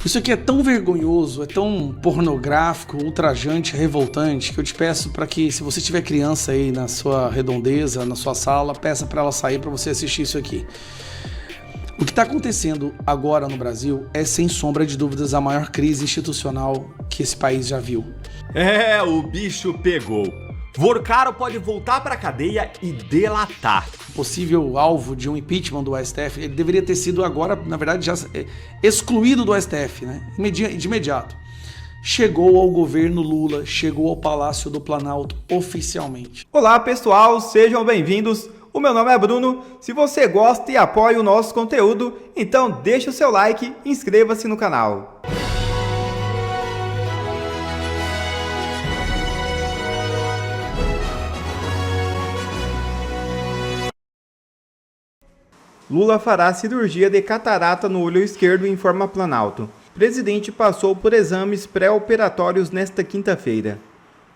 Isso aqui é tão vergonhoso, é tão pornográfico, ultrajante, revoltante, que eu te peço para que, se você tiver criança aí na sua redondeza, na sua sala, peça para ela sair para você assistir isso aqui. O que está acontecendo agora no Brasil é, sem sombra de dúvidas, a maior crise institucional que esse país já viu. O bicho pegou. Vorcaro pode voltar para a cadeia e delatar. Possível alvo de um impeachment do STF, ele deveria ter sido agora, na verdade, já excluído do STF, né? De imediato. Chegou ao governo Lula, chegou ao Palácio do Planalto oficialmente. Olá pessoal, sejam bem-vindos. O meu nome é Bruno. Se você gosta e apoia o nosso conteúdo, então deixa o seu like e inscreva-se no canal. Lula fará cirurgia de catarata no olho esquerdo, informa Planalto. O presidente passou por exames pré-operatórios nesta quinta-feira.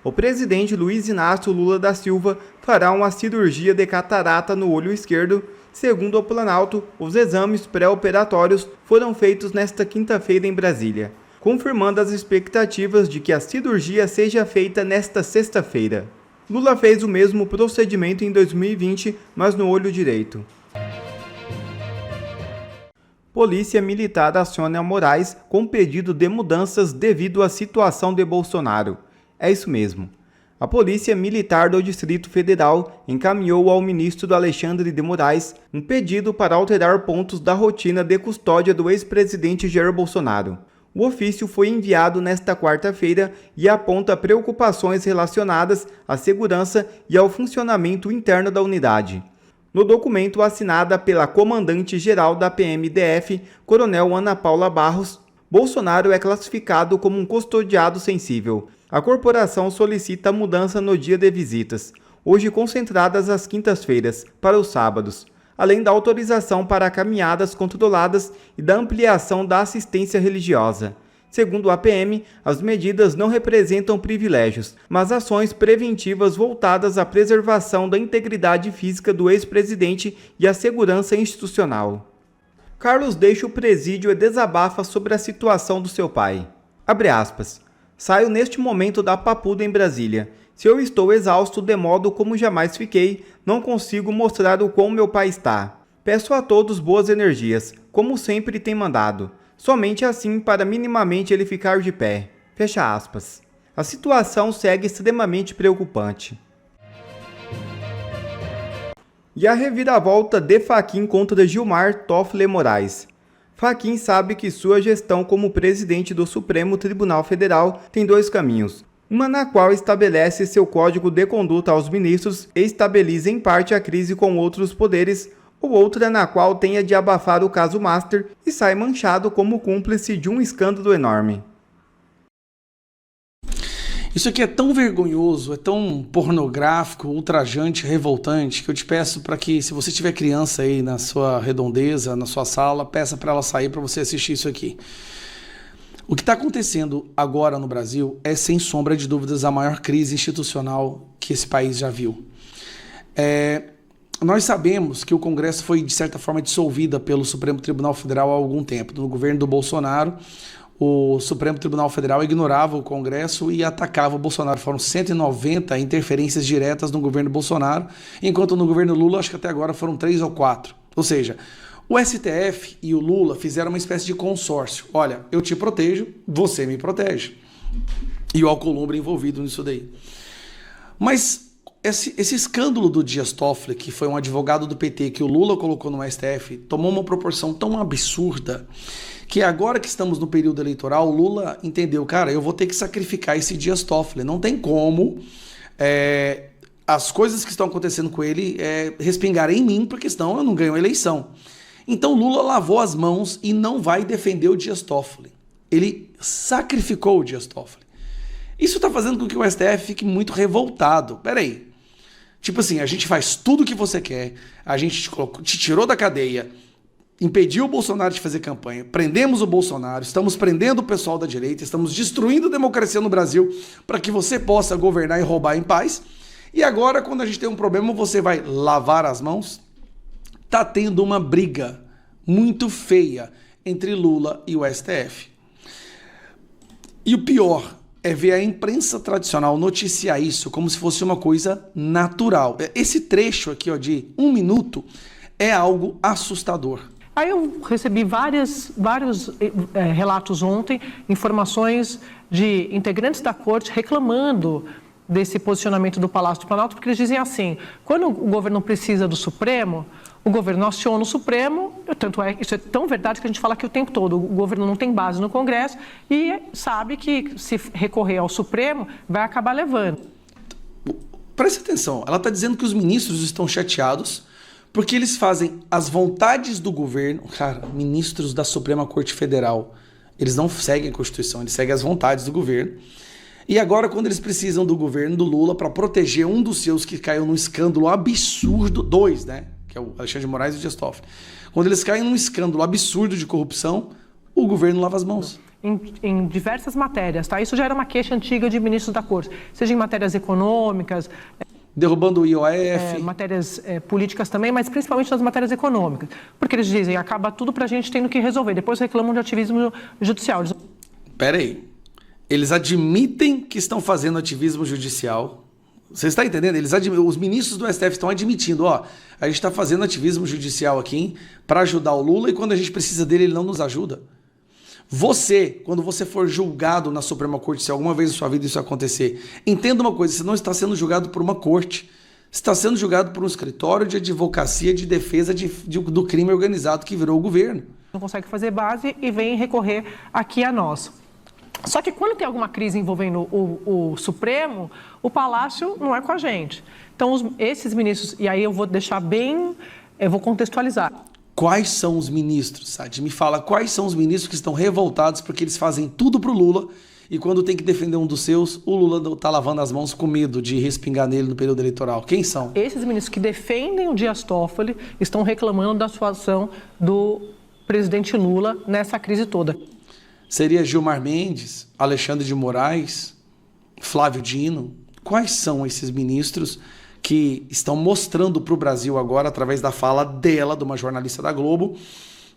O presidente Luiz Inácio Lula da Silva fará uma cirurgia de catarata no olho esquerdo. Segundo o Planalto, os exames pré-operatórios foram feitos nesta quinta-feira em Brasília, confirmando as expectativas de que a cirurgia seja feita nesta sexta-feira. Lula fez o mesmo procedimento em 2020, mas no olho direito. Polícia Militar aciona Moraes com pedido de mudanças devido à situação de Bolsonaro. É isso mesmo. A Polícia Militar do Distrito Federal encaminhou ao ministro Alexandre de Moraes um pedido para alterar pontos da rotina de custódia do ex-presidente Jair Bolsonaro. O ofício foi enviado nesta quarta-feira e aponta preocupações relacionadas à segurança e ao funcionamento interno da unidade. No documento assinado pela comandante-geral da PMDF, Coronel Ana Paula Barros, Bolsonaro é classificado como um custodiado sensível. A corporação solicita a mudança no dia de visitas, hoje concentradas às quintas-feiras, para os sábados, além da autorização para caminhadas controladas e da ampliação da assistência religiosa. Segundo a PM, as medidas não representam privilégios, mas ações preventivas voltadas à preservação da integridade física do ex-presidente e à segurança institucional. Carlos deixa o presídio e desabafa sobre a situação do seu pai. Abre aspas. Saio neste momento da Papuda em Brasília. Se eu estou exausto de modo como jamais fiquei, não consigo mostrar o quão meu pai está. Peço a todos boas energias, como sempre tem mandado. Somente assim para minimamente ele ficar de pé. Fecha aspas. A situação segue extremamente preocupante. E a reviravolta de Fachin contra Gilmar Toffoli Moraes. Fachin sabe que sua gestão como presidente do Supremo Tribunal Federal tem dois caminhos. Uma na qual estabelece seu código de conduta aos ministros e estabiliza em parte a crise com outros poderes, ou outra na qual tenha de abafar o caso Master e sai manchado como cúmplice de um escândalo enorme. Isso aqui é tão vergonhoso, é tão pornográfico, ultrajante, revoltante, que eu te peço para que, se você tiver criança aí na sua redondeza, na sua sala, peça para ela sair para você assistir isso aqui. O que está acontecendo agora no Brasil é, sem sombra de dúvidas, a maior crise institucional que esse país já viu. Nós sabemos que o Congresso foi, de certa forma, dissolvido pelo Supremo Tribunal Federal há algum tempo. No governo do Bolsonaro, o Supremo Tribunal Federal ignorava o Congresso e atacava o Bolsonaro. Foram 190 interferências diretas no governo Bolsonaro, enquanto no governo Lula, acho que até agora foram 3 ou 4. Ou seja, o STF e o Lula fizeram uma espécie de consórcio. Olha, eu te protejo, você me protege. E o Alcolumbre envolvido nisso daí. Mas esse escândalo do Dias Toffoli, que foi um advogado do PT que o Lula colocou no STF, tomou uma proporção tão absurda que agora que estamos no período eleitoral, o Lula entendeu, cara, eu vou ter que sacrificar esse Dias Toffoli. Não tem como as coisas que estão acontecendo com ele respingarem em mim, porque senão eu não ganho a eleição. Então Lula lavou as mãos e não vai defender o Dias Toffoli. Ele sacrificou o Dias Toffoli. Isso está fazendo com que o STF fique muito revoltado. Peraí. Tipo assim, a gente faz tudo o que você quer, a gente te tirou da cadeia, impediu o Bolsonaro de fazer campanha, prendemos o Bolsonaro, estamos prendendo o pessoal da direita, estamos destruindo a democracia no Brasil para que você possa governar e roubar em paz. E agora, quando a gente tem um problema, você vai lavar as mãos? Tá tendo uma briga muito feia entre Lula e o STF. E o pior é ver a imprensa tradicional noticiar isso como se fosse uma coisa natural. Esse trecho aqui, ó, de 1 minuto é algo assustador. Aí eu recebi vários relatos ontem, informações de integrantes da corte reclamando desse posicionamento do Palácio do Planalto, porque eles dizem assim: quando o governo precisa do Supremo, o governo aciona o Supremo, tanto é, isso é tão verdade que a gente fala aqui o tempo todo, o governo não tem base no Congresso e sabe que se recorrer ao Supremo vai acabar levando. Preste atenção, ela está dizendo que os ministros estão chateados porque eles fazem as vontades do governo. Cara, ministros da Suprema Corte Federal, eles não seguem a Constituição, eles seguem as vontades do governo. E agora, quando eles precisam do governo do Lula para proteger um dos seus que caiu num escândalo absurdo, dois, né? Que é o Alexandre de Moraes e o Dias Toffoli. Quando eles caem num escândalo absurdo de corrupção, o governo lava as mãos. Em diversas matérias, tá? Isso já era uma queixa antiga de ministros da Corte, seja em matérias econômicas, derrubando o IOF. Matérias políticas também, mas principalmente nas matérias econômicas. Porque eles dizem, acaba tudo pra gente tendo que resolver. Depois reclamam de ativismo judicial. Pera aí. Eles admitem que estão fazendo ativismo judicial. Você está entendendo? Os ministros do STF estão admitindo, ó, a gente está fazendo ativismo judicial aqui para ajudar o Lula e quando a gente precisa dele, ele não nos ajuda. Você, quando você for julgado na Suprema Corte, se alguma vez na sua vida isso acontecer, entenda uma coisa, você não está sendo julgado por uma corte, você está sendo julgado por um escritório de advocacia de defesa do crime organizado que virou o governo. Não consegue fazer base e vem recorrer aqui a nós. Só que quando tem alguma crise envolvendo o Supremo, o Palácio não é com a gente. Então, esses ministros, e aí eu vou deixar eu vou contextualizar. Quais são os ministros, Sadi? Me fala, quais são os ministros que estão revoltados porque eles fazem tudo pro Lula e quando tem que defender um dos seus, o Lula tá lavando as mãos com medo de respingar nele no período eleitoral? Quem são? Esses ministros que defendem o Dias Toffoli estão reclamando da situação do presidente Lula nessa crise toda. Seria Gilmar Mendes, Alexandre de Moraes, Flávio Dino? Quais são esses ministros que estão mostrando para o Brasil agora, através da fala dela, de uma jornalista da Globo,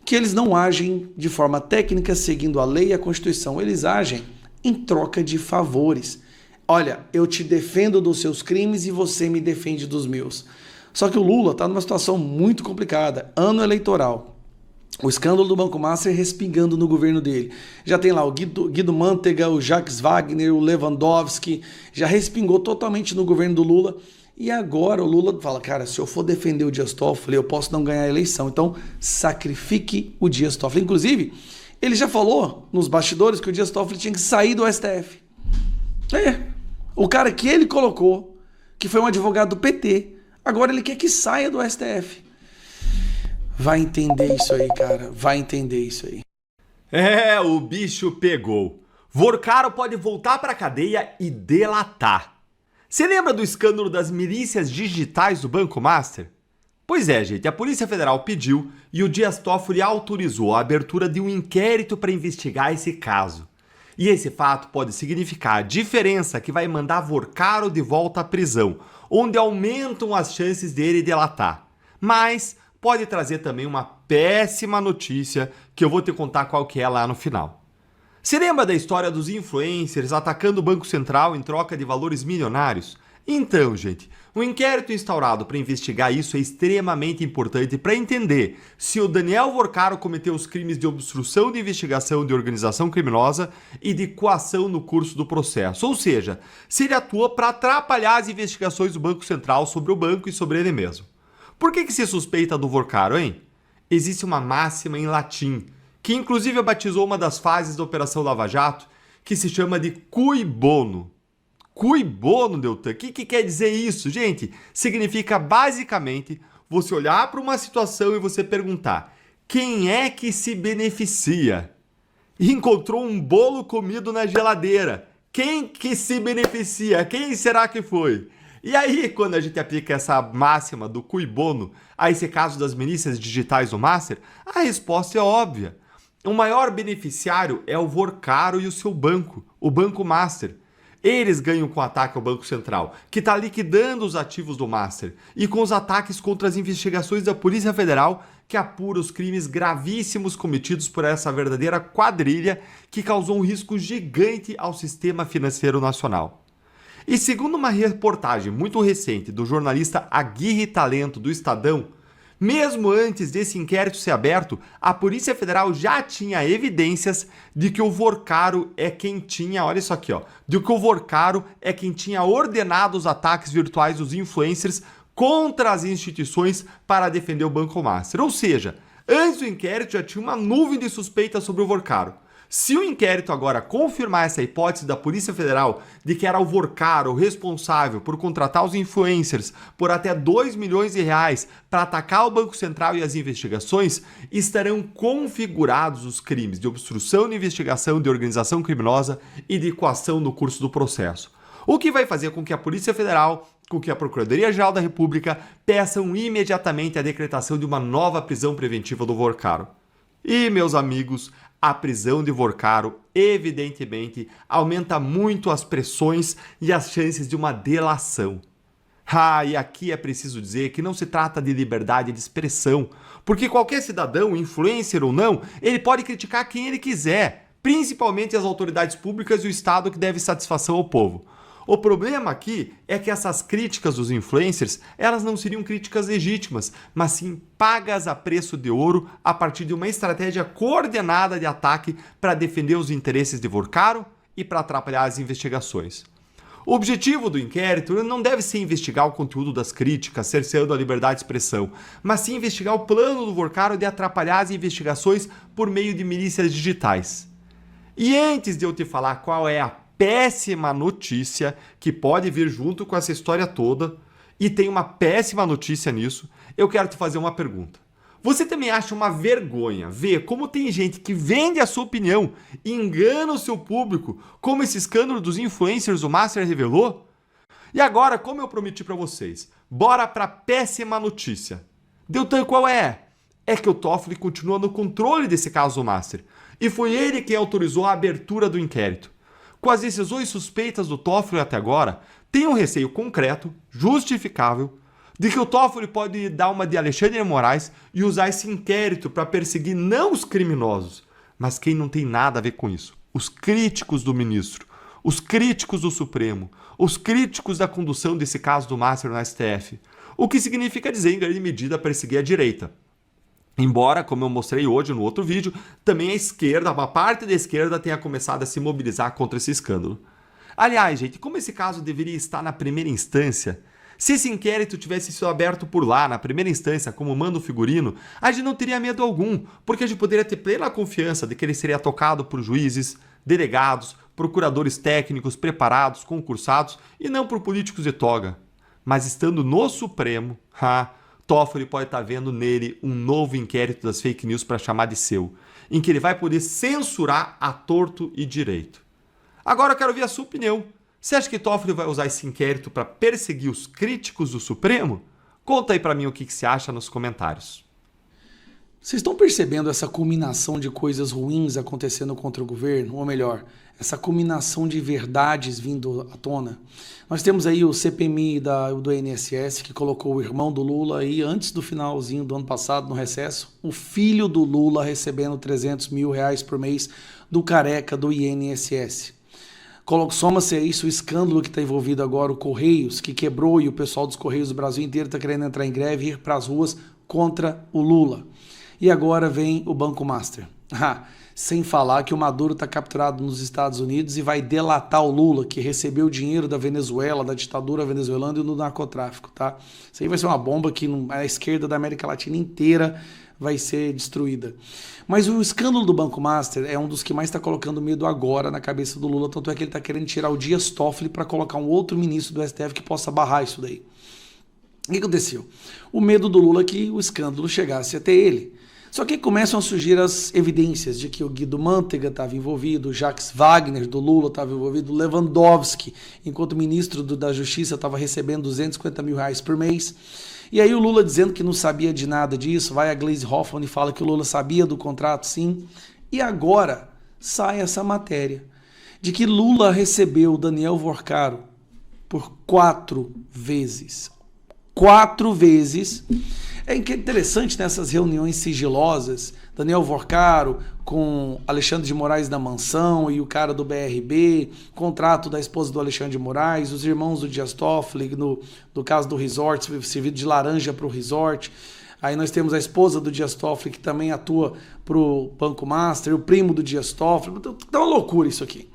que eles não agem de forma técnica, seguindo a lei e a Constituição. Eles agem em troca de favores. Olha, eu te defendo dos seus crimes e você me defende dos meus. Só que o Lula está numa situação muito complicada. Ano eleitoral. O escândalo do Banco Master respingando no governo dele. Já tem lá o Guido Mantega, o Jacques Wagner, o Lewandowski, já respingou totalmente no governo do Lula. E agora o Lula fala, cara, se eu for defender o Dias Toffoli, eu posso não ganhar a eleição. Então, sacrifique o Dias Toffoli. Inclusive, ele já falou nos bastidores que o Dias Toffoli tinha que sair do STF. O cara que ele colocou, que foi um advogado do PT, agora ele quer que saia do STF. Vai entender isso aí, cara. Vai entender isso aí. O bicho pegou. Vorcaro pode voltar pra cadeia e delatar. Você lembra do escândalo das milícias digitais do Banco Master? Pois é, gente, a Polícia Federal pediu e o Dias Toffoli autorizou a abertura de um inquérito para investigar esse caso. E esse fato pode significar a diferença que vai mandar Vorcaro de volta à prisão, onde aumentam as chances dele delatar. Mas pode trazer também uma péssima notícia que eu vou te contar qual que é lá no final. Você lembra da história dos influencers atacando o Banco Central em troca de valores milionários? Então, gente, um inquérito instaurado para investigar isso é extremamente importante para entender se o Daniel Vorcaro cometeu os crimes de obstrução de investigação de organização criminosa e de coação no curso do processo, ou seja, se ele atua para atrapalhar as investigações do Banco Central sobre o banco e sobre ele mesmo. Por que se suspeita do Vorcaro, hein? Existe uma máxima em latim, que inclusive batizou uma das fases da Operação Lava Jato, que se chama de cui bono. Cui bono, Deltan? O que quer dizer isso, gente? Significa basicamente você olhar para uma situação e você perguntar quem é que se beneficia? E encontrou um bolo comido na geladeira. Quem que se beneficia? Quem será que foi? E aí, quando a gente aplica essa máxima do cui bono a esse caso das milícias digitais do Master, a resposta é óbvia. O maior beneficiário é o Vorcaro e o seu banco, o Banco Master. Eles ganham com o ataque ao Banco Central, que está liquidando os ativos do Master, e com os ataques contra as investigações da Polícia Federal, que apura os crimes gravíssimos cometidos por essa verdadeira quadrilha que causou um risco gigante ao sistema financeiro nacional. E segundo uma reportagem muito recente do jornalista Aguirre Talento do Estadão, mesmo antes desse inquérito ser aberto, a Polícia Federal já tinha evidências de que o Vorcaro é quem tinha, olha isso aqui, ó, de que o Vorcaro é quem tinha ordenado os ataques virtuais dos influencers contra as instituições para defender o Banco Master. Ou seja, antes do inquérito já tinha uma nuvem de suspeitas sobre o Vorcaro. Se o inquérito agora confirmar essa hipótese da Polícia Federal de que era o Vorcaro o responsável por contratar os influencers por até 2 milhões de reais para atacar o Banco Central e as investigações, estarão configurados os crimes de obstrução de investigação de organização criminosa e de coação no curso do processo. O que vai fazer com que a Polícia Federal, com que a Procuradoria-Geral da República peçam imediatamente a decretação de uma nova prisão preventiva do Vorcaro. E, meus amigos, a prisão de Vorcaro, evidentemente, aumenta muito as pressões e as chances de uma delação. E aqui é preciso dizer que não se trata de liberdade de expressão, porque qualquer cidadão, influencer ou não, ele pode criticar quem ele quiser, principalmente as autoridades públicas e o Estado que deve satisfação ao povo. O problema aqui é que essas críticas dos influencers, elas não seriam críticas legítimas, mas sim pagas a preço de ouro a partir de uma estratégia coordenada de ataque para defender os interesses de Vorcaro e para atrapalhar as investigações. O objetivo do inquérito não deve ser investigar o conteúdo das críticas, cerceando a liberdade de expressão, mas sim investigar o plano do Vorcaro de atrapalhar as investigações por meio de milícias digitais. E antes de eu te falar qual é a péssima notícia que pode vir junto com essa história toda, e tem uma péssima notícia nisso, eu quero te fazer uma pergunta. Você também acha uma vergonha ver como tem gente que vende a sua opinião e engana o seu público, como esse escândalo dos influencers do Master revelou? E agora, como eu prometi para vocês, bora para a péssima notícia. Deltan, qual é? É que o Toffoli continua no controle desse caso do Master, e foi ele quem autorizou a abertura do inquérito. Com as decisões suspeitas do Toffoli até agora, tem um receio concreto, justificável, de que o Toffoli pode dar uma de Alexandre de Moraes e usar esse inquérito para perseguir não os criminosos, mas quem não tem nada a ver com isso. Os críticos do ministro, os críticos do Supremo, os críticos da condução desse caso do Master no STF. O que significa dizer, em grande medida, perseguir a direita. Embora, como eu mostrei hoje no outro vídeo, também a esquerda, uma parte da esquerda tenha começado a se mobilizar contra esse escândalo. Aliás, gente, como esse caso deveria estar na primeira instância, se esse inquérito tivesse sido aberto por lá, na primeira instância, como manda o figurino, a gente não teria medo algum, porque a gente poderia ter plena confiança de que ele seria tocado por juízes, delegados, procuradores técnicos preparados, concursados, e não por políticos de toga. Mas estando no Supremo, Toffoli pode estar vendo nele um novo inquérito das fake news para chamar de seu, em que ele vai poder censurar a torto e direito. Agora eu quero ver a sua opinião. Você acha que Toffoli vai usar esse inquérito para perseguir os críticos do Supremo? Conta aí para mim o que você acha nos comentários. Vocês estão percebendo essa culminação de coisas ruins acontecendo contra o governo? Ou melhor, essa culminação de verdades vindo à tona? Nós temos aí o CPMI do INSS, que colocou o irmão do Lula aí antes do finalzinho do ano passado, no recesso, o filho do Lula recebendo 300 mil reais por mês do careca do INSS. Soma-se a isso o escândalo que está envolvido agora, o Correios, que quebrou, e o pessoal dos Correios do Brasil inteiro está querendo entrar em greve e ir para as ruas contra o Lula. E agora vem o Banco Master. Sem falar que o Maduro está capturado nos Estados Unidos e vai delatar o Lula, que recebeu dinheiro da Venezuela, da ditadura venezuelana e do narcotráfico, tá? Isso aí vai ser uma bomba que a esquerda da América Latina inteira vai ser destruída. Mas o escândalo do Banco Master é um dos que mais está colocando medo agora na cabeça do Lula, tanto é que ele está querendo tirar o Dias Toffoli para colocar um outro ministro do STF que possa barrar isso daí. O que aconteceu? O medo do Lula é que o escândalo chegasse até ele. Só que começam a surgir as evidências de que o Guido Mantega estava envolvido, o Jacques Wagner do Lula estava envolvido, o Lewandowski, enquanto ministro da Justiça, estava recebendo 250 mil reais por mês. E aí o Lula dizendo que não sabia de nada disso, vai a Gleisi Hoffmann e fala que o Lula sabia do contrato, sim. E agora sai essa matéria de que Lula recebeu Daniel Vorcaro por 4 vezes. 4 vezes. É interessante nessas reuniões sigilosas, Daniel Vorcaro com Alexandre de Moraes da Mansão e o cara do BRB, contrato da esposa do Alexandre de Moraes, os irmãos do Dias Toffoli, no caso do resort, servido de laranja para o resort. Aí nós temos a esposa do Dias Toffoli, que também atua para o Banco Master, o primo do Dias Toffoli. Tá uma loucura isso aqui.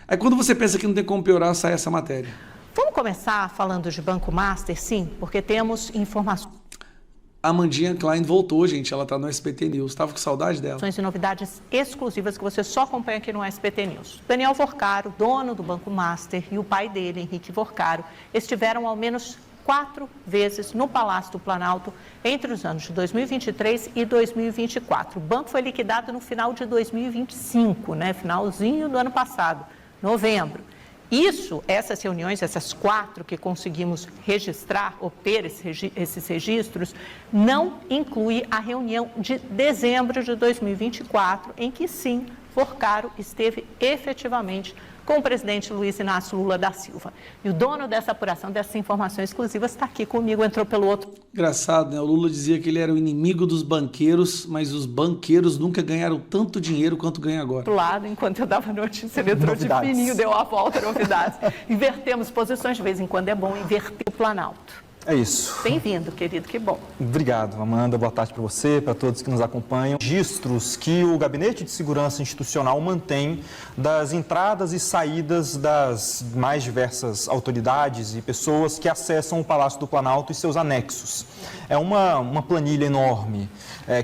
Aí quando você pensa que não tem como piorar, sai essa matéria. Vamos começar falando de Banco Master, sim, porque temos informações. A Amandinha Klein voltou, gente. Ela tá no SBT News. Tava com saudade dela. E novidades exclusivas que você só acompanha aqui no SBT News. Daniel Vorcaro, dono do Banco Master, e o pai dele, Henrique Vorcaro, estiveram ao menos 4 vezes no Palácio do Planalto entre os anos de 2023 e 2024. O banco foi liquidado no final de 2025, né? Finalzinho do ano passado, novembro. Essas reuniões, essas 4 que conseguimos registrar, obter esses registros, não inclui a reunião de dezembro de 2024, em que sim, Vorcaro esteve efetivamente com o presidente Luiz Inácio Lula da Silva. E o dono dessa apuração, dessas informações exclusivas, está aqui comigo, entrou pelo outro. Engraçado, né? O Lula dizia que ele era o inimigo dos banqueiros, mas os banqueiros nunca ganharam tanto dinheiro quanto ganham agora. Do lado, enquanto eu dava notícia, ele entrou de fininho, deu a volta, novidades. Invertemos posições, de vez em quando é bom inverter o Planalto. É isso. Bem-vindo, querido, que bom. Obrigado, Amanda. Boa tarde para você, para todos que nos acompanham. Registros que o Gabinete de Segurança Institucional mantém das entradas e saídas das mais diversas autoridades e pessoas que acessam o Palácio do Planalto e seus anexos. É uma planilha enorme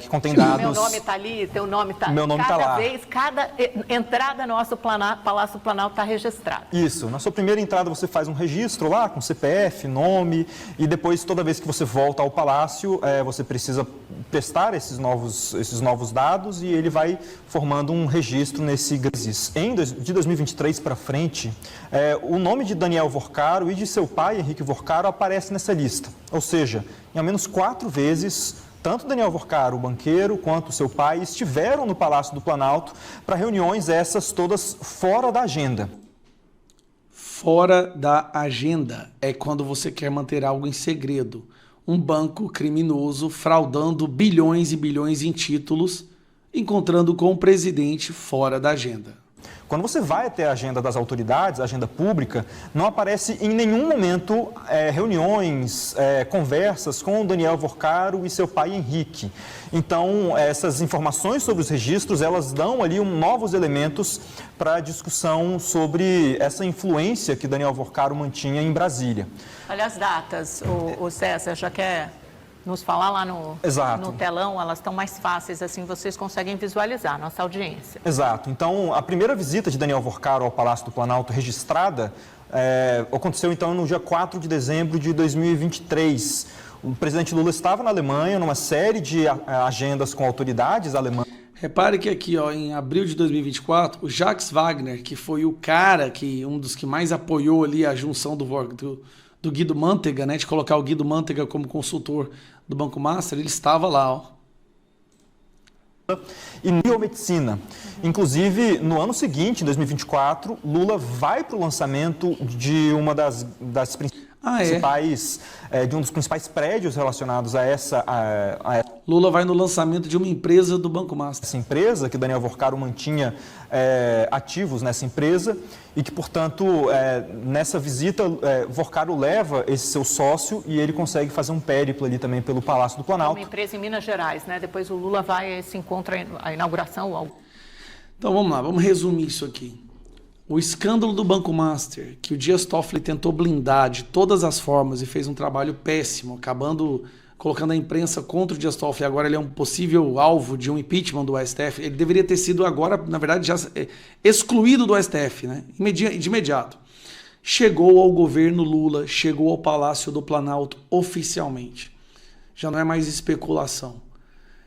que contém dados... Meu nome está ali, teu nome está ali. Meu nome está lá. Cada entrada nossa Palácio do Planalto está registrada. Isso. Na sua primeira entrada você faz um registro lá com CPF, nome e depois, toda vez que você volta ao palácio, você precisa testar esses novos dados e ele vai formando um registro nesse GRASIS. De 2023 para frente, o nome de Daniel Vorcaro e de seu pai, Henrique Vorcaro, aparece nessa lista. Ou seja, em ao menos 4 vezes, tanto Daniel Vorcaro, o banqueiro, quanto seu pai estiveram no Palácio do Planalto para reuniões essas todas fora da agenda. Fora da agenda é quando você quer manter algo em segredo. Um banco criminoso fraudando bilhões e bilhões em títulos, encontrando com o presidente fora da agenda. Quando você vai até a agenda das autoridades, a agenda pública, não aparece em nenhum momento reuniões, conversas com o Daniel Vorcaro e seu pai Henrique. Então, essas informações sobre os registros, elas dão ali novos elementos para a discussão sobre essa influência que Daniel Vorcaro mantinha em Brasília. Olha as datas, o César já quer nos falar lá no telão, elas estão mais fáceis, assim vocês conseguem visualizar, nossa audiência. Exato. Então, a primeira visita de Daniel Vorcaro ao Palácio do Planalto registrada aconteceu então no dia 4 de dezembro de 2023. O presidente Lula estava na Alemanha, numa série de agendas com autoridades alemãs. Repare que aqui, em abril de 2024, o Jacques Wagner, que foi o cara, um dos que mais apoiou ali a junção do Guido Mantega, né, de colocar o Guido Mantega como consultor do Banco Master, ele estava lá, E biomedicina. Inclusive, no ano seguinte, em 2024, Lula vai para o lançamento de uma das principais, de um dos principais prédios relacionados a essa... Lula vai no lançamento de uma empresa do Banco Master. Essa empresa, que Daniel Vorcaro mantinha ativos nessa empresa e que, portanto, nessa visita, Vorcaro leva esse seu sócio e ele consegue fazer um périplo ali também pelo Palácio do Planalto. É uma empresa em Minas Gerais, né? Depois o Lula vai se encontra a inauguração. Então vamos lá, vamos resumir isso aqui. O escândalo do Banco Master, que o Dias Toffoli tentou blindar de todas as formas e fez um trabalho péssimo, colocando a imprensa contra o Dias Toffoli, agora ele é um possível alvo de um impeachment do STF, ele deveria ter sido agora, na verdade, já excluído do STF, né? De imediato. Chegou ao governo Lula, chegou ao Palácio do Planalto oficialmente. Já não é mais especulação.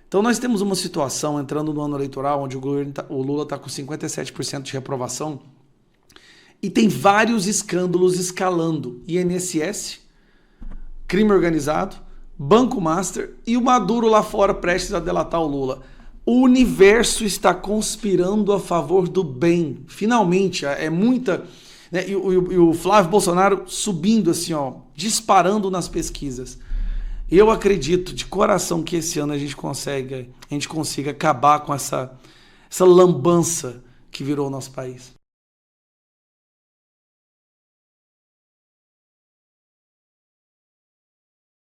Então nós temos uma situação entrando no ano eleitoral, onde o Lula está com 57% de reprovação, e tem vários escândalos escalando. INSS, crime organizado, Banco Master e o Maduro lá fora prestes a delatar o Lula. O universo está conspirando a favor do bem. Finalmente, é muita... Né? E o Flávio Bolsonaro subindo assim, ó, disparando nas pesquisas. Eu acredito de coração que esse ano a gente consiga acabar com essa lambança que virou o nosso país.